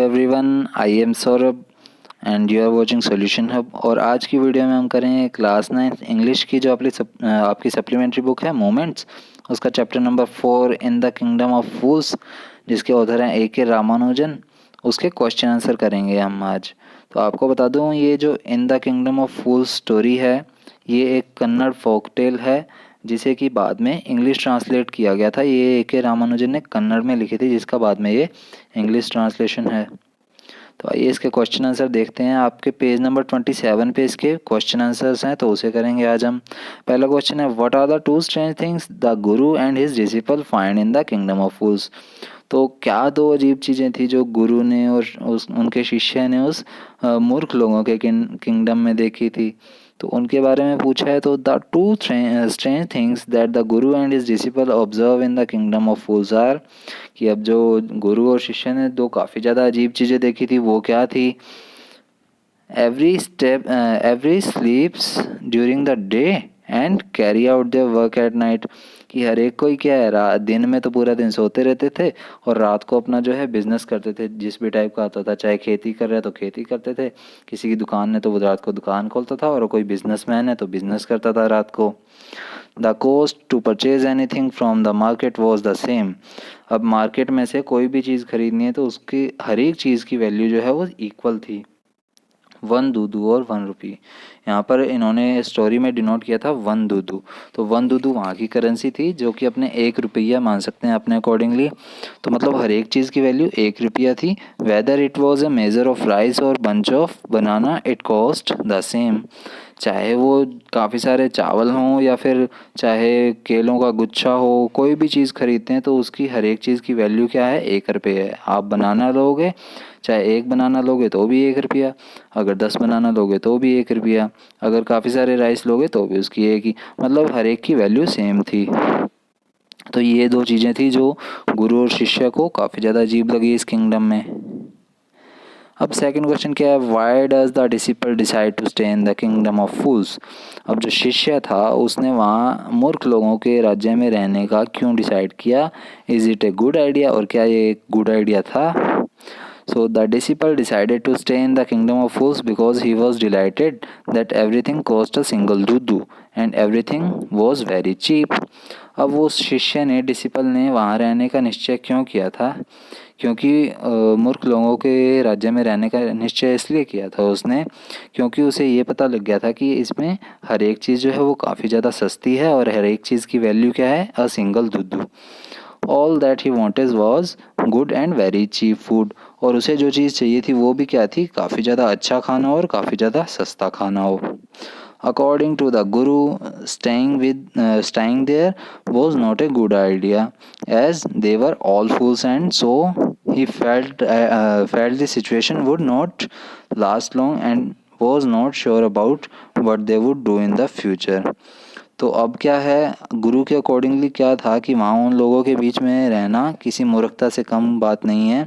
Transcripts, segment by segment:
Everyone, I am Saurabh and you are watching solution hub. और आज की वीडियो में हम करेंगे क्लास 9 इंग्लिश की जो आपकी सप्लीमेंट्री बुक है मोमेंट्स, उसका chapter number 4 in the kingdom of fools, जिसके ऑथर हैं ए के रामानुजन। उसके क्वेश्चन आंसर करेंगे हम आज। तो आपको बता दूं, ये जो इन the kingdom of fools story है, ये एक कन्नड़ फोक टेल है जिसे कि बाद में इंग्लिश ट्रांसलेट किया गया था। ये ए के रामानुजन ने कन्नड़ में लिखी थी, जिसका बाद में ये इंग्लिश ट्रांसलेशन है। तो आइए इसके क्वेश्चन आंसर देखते हैं। आपके पेज नंबर 27 पे इसके क्वेश्चन आंसर्स हैं, तो उसे करेंगे आज हम। पहला क्वेश्चन है, what are the two strange things the guru and his disciple find in the kingdom of fools. तो क्या दो अजीब चीज़ें थी जो गुरु ने और उनके शिष्य ने उस मूर्ख लोगों के किंगडम में देखी थी, तो उनके बारे में पूछा है। तो the two strange things that the guru and his disciple observe in the kingdom of fools are, कि अब जो गुरु और शिष्य ने दो काफ़ी ज़्यादा अजीब चीज़ें देखी थी, वो क्या थी। Every स्लीप्स during the day and carry out their work at night, कि हर एक कोई क्या है, रात दिन में तो पूरा दिन सोते रहते थे और रात को अपना जो है बिजनेस करते थे, जिस भी टाइप का आता था। चाहे खेती कर रहे तो खेती करते थे, किसी की दुकान है तो वो रात को दुकान खोलता था, और कोई बिजनेसमैन है तो बिजनेस करता था रात को। The cost to purchase anything from the market was the same. अब मार्केट में से कोई भी चीज़ खरीदनी है तो उसकी हर एक चीज़ की वैल्यू जो है वो इक्वल थी, 1 दूदू और 1 रुपी। यहाँ पर इन्होंने स्टोरी में डिनोट किया था 1 दूदू। तो 1 दूदू वहाँ की करेंसी थी, जो कि अपने 1 रुपया मान सकते हैं अपने अकॉर्डिंगली। तो मतलब हर एक चीज़ की वैल्यू 1 रुपया थी। Whether it was a measure of rice और bunch of banana, it cost the same. चाहे वो काफ़ी सारे चावल हों या फिर चाहे केलों का गुच्छा हो, कोई भी चीज़ खरीदते हैं तो उसकी हर एक चीज़ की वैल्यू क्या है, 1 रुपये है। आप बनाना लोगे, चाहे एक बनाना लोगे तो भी 1 रुपया, अगर 10 बनाना लोगे तो भी 1 रुपया, अगर काफ़ी सारे राइस लोगे तो भी उसकी एक ही, मतलब हर एक की वैल्यू सेम थी। तो ये दो चीज़ें थी जो गुरु और शिष्य को काफ़ी ज़्यादा अजीब लगी इस किंगडम में। अब सेकंड क्वेश्चन क्या है, why does the disciple decide to stay in the kingdom of fools. अब जो शिष्य था उसने वहाँ मूर्ख लोगों के राज्य में रहने का क्यों डिसाइड किया। Is it a good idea, और क्या ये एक गुड आइडिया था। So the disciple decided to stay in the kingdom of fools because he was delighted that everything cost a single dudu and everything was very cheap. अब वो शिष्य ने, disciple ने वहाँ रहने का निश्चय क्यों किया था, क्योंकि मूर्ख लोगों के राज्य में रहने का निश्चय इसलिए किया था उसने क्योंकि उसे ये पता लग गया था कि इसमें हर एक चीज़ जो है वो काफ़ी ज़्यादा सस्ती है और हर एक चीज़ की वैल्यू क्या है, a single duddu. All that he wanted was good and very cheap food, और उसे जो चीज़ चाहिए थी वो भी क्या थी, काफ़ी ज़्यादा अच्छा खाना और काफ़ी ज़्यादा सस्ता खाना हो। According to the Guru, staying there was not a good idea as they were all fools, and so he felt the situation would not last long and was not sure about what they would do in the future. तो अब क्या है, गुरु के accordingly क्या था कि वहाँ उन लोगों के बीच में रहना किसी मूर्खता से कम बात नहीं है,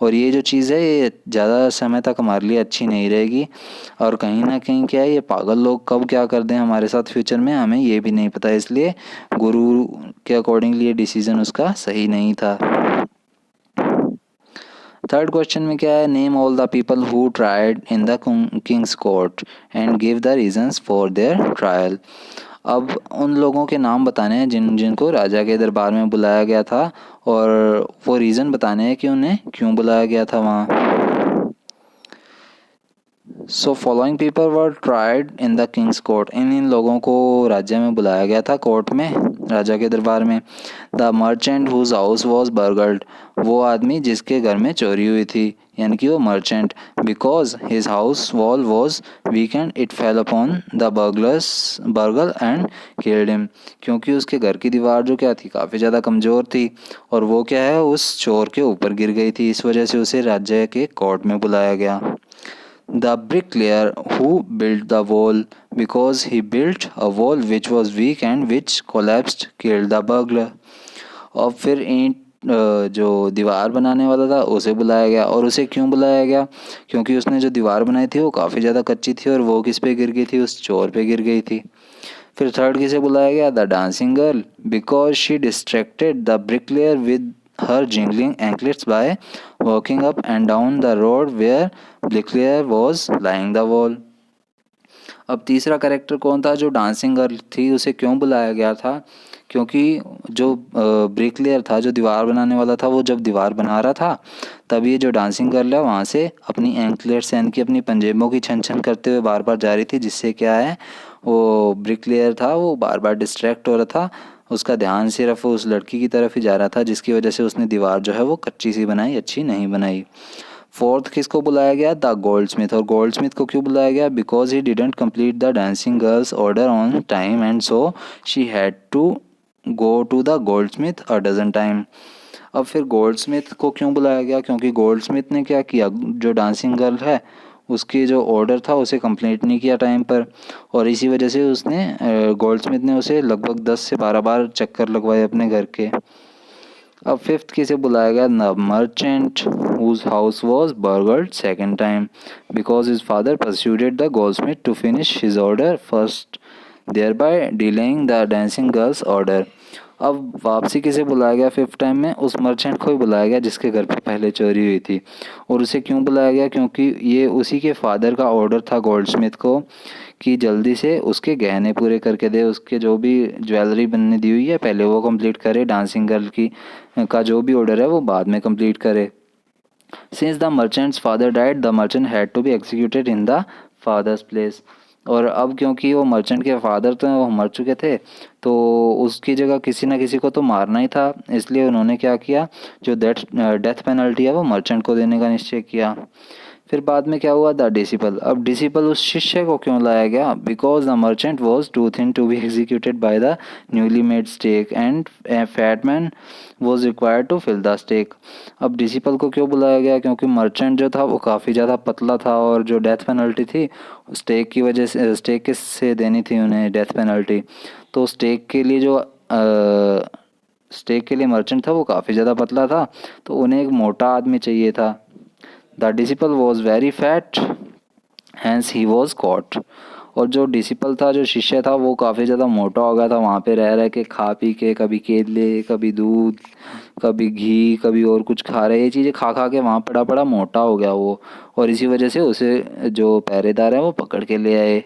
और ये जो चीज़ है ये ज़्यादा समय तक हमारे लिए अच्छी नहीं रहेगी, और कहीं ना कहीं क्या है, ये पागल लोग कब क्या कर दें हमारे साथ फ्यूचर में हमें ये भी नहीं पता। इसलिए गुरु के अकॉर्डिंगली ये डिसीजन उसका सही नहीं था। थर्ड क्वेश्चन में क्या है, name all the people who tried in the king's court and give the reasons for their trial. अब उन लोगों के नाम बताने हैं जिनको राजा के दरबार में बुलाया गया था, और वो रीज़न बताने हैं कि उन्हें क्यों बुलाया गया था वहाँ। So following people were tried in the king's court, इन लोगों को राज्य में बुलाया गया था, कोर्ट में, राजा के दरबार में। The merchant whose house was burgled, वो आदमी जिसके घर में चोरी हुई थी, यानी कि वो merchant. Because his house wall was weak and it fail upon the burgle and killed him, क्योंकि उसके घर की दीवार जो क्या थी, काफ़ी ज़्यादा कमज़ोर थी, और वो क्या है, उस चोर के ऊपर गिर गई थी। इस वजह से उसे राज्य के कोर्ट में बुलाया गया। The bricklayer who built the wall, because he built a wall which was weak and which collapsed, killed the burglar. और फिर ईंट जो दीवार बनाने वाला था उसे बुलाया गया, और उसे क्यों बुलाया गया, क्योंकि उसने जो दीवार बनाई थी वो काफ़ी ज़्यादा कच्ची थी और वो किस पे गिर गई थी, उस चोर पे गिर गई थी। फिर थर्ड किसे बुलाया गया, the dancing girl, because she distracted the bricklayer with her jingling anklets by walking up and down the road where Bricklayer was lying the wall. अब तीसरा कैरेक्टर कौन था? जो डांसिंग गर्ल थी, उसे क्यों बुलाया गया था? क्योंकि जो ब्रिकलेयर था, जो दीवार बनाने वाला था, वो जब दीवार बना रहा था तब ये जो डांसिंग गर्ल है वहाँ से अपनी एंकलेट्स यानी कि अपनी पंजेबों की छन छन करते हुए बार बार जा रही थी, जिससे क्या है, वो ब्रिकलेयर था वो बार बार डिस्ट्रैक्ट हो रहा था, उसका ध्यान सिर्फ उस लड़की की तरफ ही जा रहा था, जिसकी वजह से उसने दीवार जो है वो कच्ची सी बनाई, अच्छी नहीं बनाई। फोर्थ किसको बुलाया गया? The goldsmith. और गोल्ड स्मिथ को क्यों बुलाया गया? Because he didn't complete the dancing girl's order on time and so she had to go to the goldsmith a dozen time. अब फिर गोल्ड स्मिथ को क्यों बुलाया गया? क्योंकि गोल्ड स्मिथ ने क्या किया, जो डांसिंग गर्ल है उसकी जो ऑर्डर था उसे कंप्लीट नहीं किया टाइम पर, और इसी वजह से उसने गोल्ड स्मिथ ने उसे लगभग 10 से 12 बार चक्कर लगवाए अपने घर के। अब फिफ्थ किसे बुलाया गया? The merchant whose house was burgled second time because his father persuaded the goldsmith to finish his order first, thereby delaying the dancing girl's order. अब वापसी किसे बुलाया गया फिफ्थ टाइम में? उस मर्चेंट को ही बुलाया गया जिसके घर पे पहले चोरी हुई थी। और उसे क्यों बुलाया गया? क्योंकि ये उसी के फादर का ऑर्डर था गोल्ड स्मिथ को कि जल्दी से उसके गहने पूरे करके दे, उसके जो भी ज्वेलरी बनने दी हुई है पहले वो कंप्लीट करे, डांसिंग गर्ल की का जो भी ऑर्डर है वो बाद में कंप्लीट करे। Since the merchant's father died, the merchant had to be executed in the father's place. और अब क्योंकि वो मर्चेंट के फादर तो वो मर चुके थे, तो उसकी जगह किसी ना किसी को तो मारना ही था, इसलिए उन्होंने क्या किया, जो डेथ पेनल्टी है वो मर्चेंट को देने का निश्चय किया। फिर बाद में क्या हुआ? The disciple. अब डिसिपल उस शिष्य को क्यों लाया गया? Because the merchant was too thin to be executed by the newly made stake and fat man was required to fill the stake. अब डिसिपल को क्यों बुलाया गया? क्योंकि मर्चेंट जो था वो काफ़ी ज़्यादा पतला था, और जो डेथ पेनल्टी थी स्टेक की वजह से, स्टेक से देनी थी उन्हें डेथ पेनल्टी, तो स्टेक के लिए जो स्टेक के लिए मर्चेंट था वो काफ़ी ज़्यादा पतला था, तो उन्हें एक मोटा आदमी चाहिए था। The disciple was very fat hence he was caught. और जो डिसिपल था, जो शिष्य था, वो काफ़ी ज़्यादा मोटा हो गया था, वहाँ पे रह रह के खा पी के, कभी केले, कभी दूध, कभी घी, कभी और कुछ खा रहे, ये चीज़ें खा खा के वहाँ पड़ा पड़ा मोटा हो गया वो, और इसी वजह से उसे जो पहरेदार है वो पकड़ के ले आए।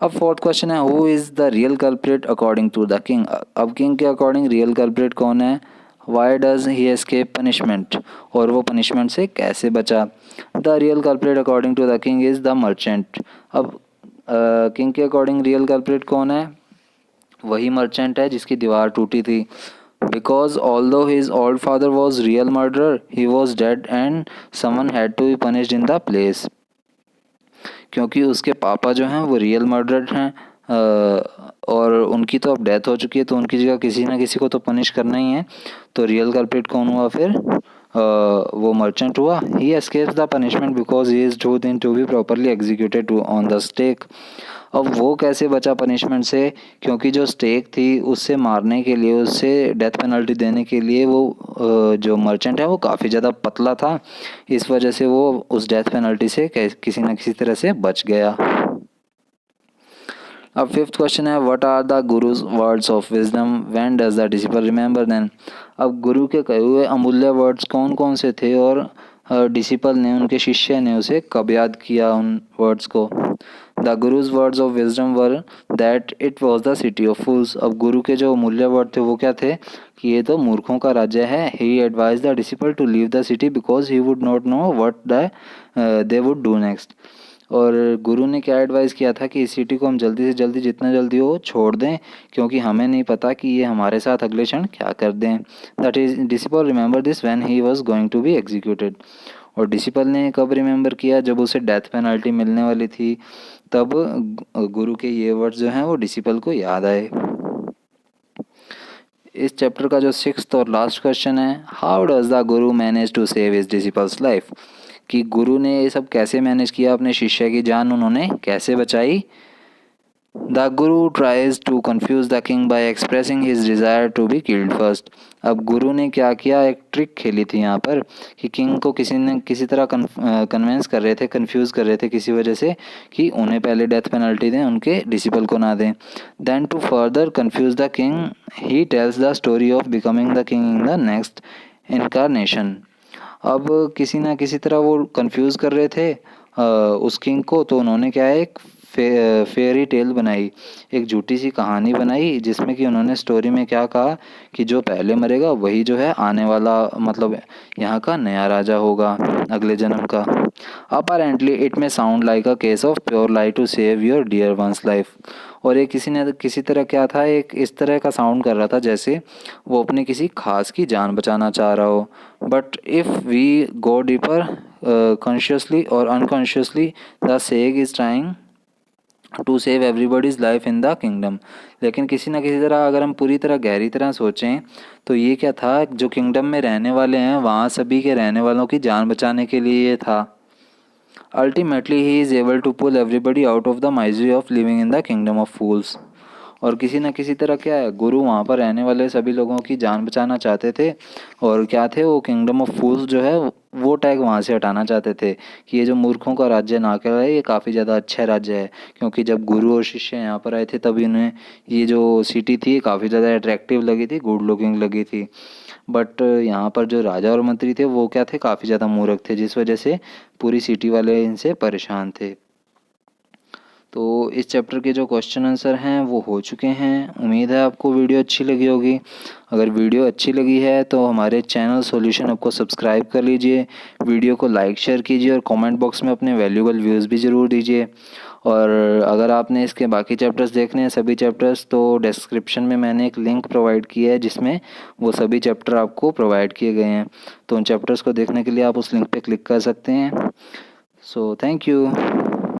अब फोर्थ क्वेश्चन है, who is the real culprit according to the king. अब किंग के अकॉर्डिंग रियल कल्प्रिट कौन है? Why does he escape punishment, और वो पनिशमेंट से कैसे बचा? The real culprit according to the king is the merchant. अब किंग के अकॉर्डिंग रियल कल्प्रिट कौन है? वही मर्चेंट है जिसकी दीवार टूटी थी। Because although his old father was real murderer, he was dead and someone had to be punished in the place. क्योंकि उसके पापा जो हैं वो रियल मर्डर हैं, और उनकी तो अब डेथ हो चुकी है, तो उनकी जगह किसी ना किसी को तो पनिश करना ही है। तो रियल कल्प्रिट कौन हुआ फिर? वो मर्चेंट हुआ। He escapes the punishment because he is too thin to be properly executed on the stake. अब वो कैसे बचा पनिशमेंट से? क्योंकि जो स्टेक थी उससे मारने के लिए, उससे डेथ पेनल्टी देने के लिए वो जो मर्चेंट है वो काफ़ी ज़्यादा पतला था, इस वजह से वो उस डेथ पेनल्टी से किसी न किसी तरह से बच गया। अब फिफ्थ क्वेश्चन है, what are the guru's words of wisdom, when does the disciple remember them. अब गुरु के कहे हुए अमूल्य वर्ड्स कौन कौन से थे, और डिसिपल ने, उनके शिष्य ने उसे कब याद किया उन वर्ड्स को? The guru's words of wisdom were that it was the city of fools. अब गुरु के जो अमूल्य वर्ड थे वो क्या थे? कि ये तो मूर्खों का राज्य है। He advise the disciple to leave the city because he would not know what they would do next. और गुरु ने क्या एडवाइस किया था कि इस सिटी को हम जल्दी से जल्दी, जितना जल्दी हो छोड़ दें, क्योंकि हमें नहीं पता कि ये हमारे साथ अगले क्षण क्या कर दें। That is disciple remember this when he was going to be executed. और डिसिपल ने कब रिमेंबर किया? जब उसे डेथ पेनल्टी मिलने वाली थी, तब गुरु के ये वर्ड्स जो हैं वो डिसिपल को याद आए। इस चैप्टर का जो सिक्स्थ और लास्ट क्वेश्चन है, how does the guru manage to save his disciple's life. कि गुरु ने ये सब कैसे मैनेज किया, अपने शिष्य की जान उन्होंने कैसे बचाई? The guru tries to confuse the king by expressing his desire to be killed first. अब गुरु ने क्या किया, एक ट्रिक खेली थी यहाँ पर कि किंग को किसी न किसी तरह कन्विंस कर रहे थे, कन्फ्यूज़ कर रहे थे किसी वजह से, कि उन्हें पहले डेथ पेनल्टी दें, उनके डिसिपल को ना दें। Then to further confuse the king he tells the story of becoming the king in the next incarnation. अब किसी ना किसी तरह वो कंफ्यूज कर रहे थे उस किंग को, तो उन्होंने क्या है, एक फेयरी टेल बनाई, एक झूठी सी कहानी बनाई, जिसमें कि उन्होंने स्टोरी में क्या कहा कि जो पहले मरेगा वही जो है आने वाला, मतलब यहाँ का नया राजा होगा अगले जन्म का। Apparently it may sound like a case of pure lie to save your dear one's life. और ये किसी ने किसी तरह क्या था, एक इस तरह का साउंड कर रहा था जैसे वो अपने किसी खास की जान बचाना चाह रहा हो। But if we go deeper, consciously और unconsciously, the sage is trying to save everybody's life in the kingdom. लेकिन किसी ना किसी तरह अगर हम पूरी तरह गहरी तरह सोचें तो ये क्या था, जो किंगडम में रहने वाले हैं वहाँ सभी के रहने वालों की जान बचाने के लिए ये था। Ultimately he is able to pull everybody out of the misery of living in the kingdom of fools. और किसी न किसी तरह क्या है, गुरु वहाँ पर रहने वाले सभी लोगों की जान बचाना चाहते थे। और क्या थे वो, किंगडम ऑफ फूल्स जो है वो टैग वहाँ से हटाना चाहते थे कि ये जो मूर्खों का राज्य ना कहलाए, ये काफ़ी ज़्यादा अच्छा राज्य है। क्योंकि जब गुरु और शिष्य यहाँ पर आए थे तभी उन्हें ये जो सिटी थी काफ़ी ज़्यादा अट्रैक्टिव लगी थी, गुड लुकिंग लगी थी। बट यहाँ पर जो राजा और मंत्री थे वो क्या थे, काफ़ी ज़्यादा मूर्ख थे, जिस वजह से पूरी सिटी वाले इनसे परेशान थे। तो इस चैप्टर के जो क्वेश्चन आंसर हैं वो हो चुके हैं। उम्मीद है आपको वीडियो अच्छी लगी होगी। अगर वीडियो अच्छी लगी है तो हमारे चैनल सॉल्यूशन हब को सब्सक्राइब कर लीजिए, वीडियो को लाइक शेयर कीजिए और कमेंट बॉक्स में अपने वैल्यूएबल व्यूज़ भी ज़रूर दीजिए। और अगर आपने इसके बाकी चैप्टर्स देखने हैं, सभी चैप्टर्स, तो डिस्क्रिप्शन में मैंने एक लिंक प्रोवाइड किया है जिसमें वो सभी चैप्टर आपको प्रोवाइड किए गए हैं। तो उन चैप्टर्स को देखने के लिए आप उस लिंक पे क्लिक कर सकते हैं। So thank you.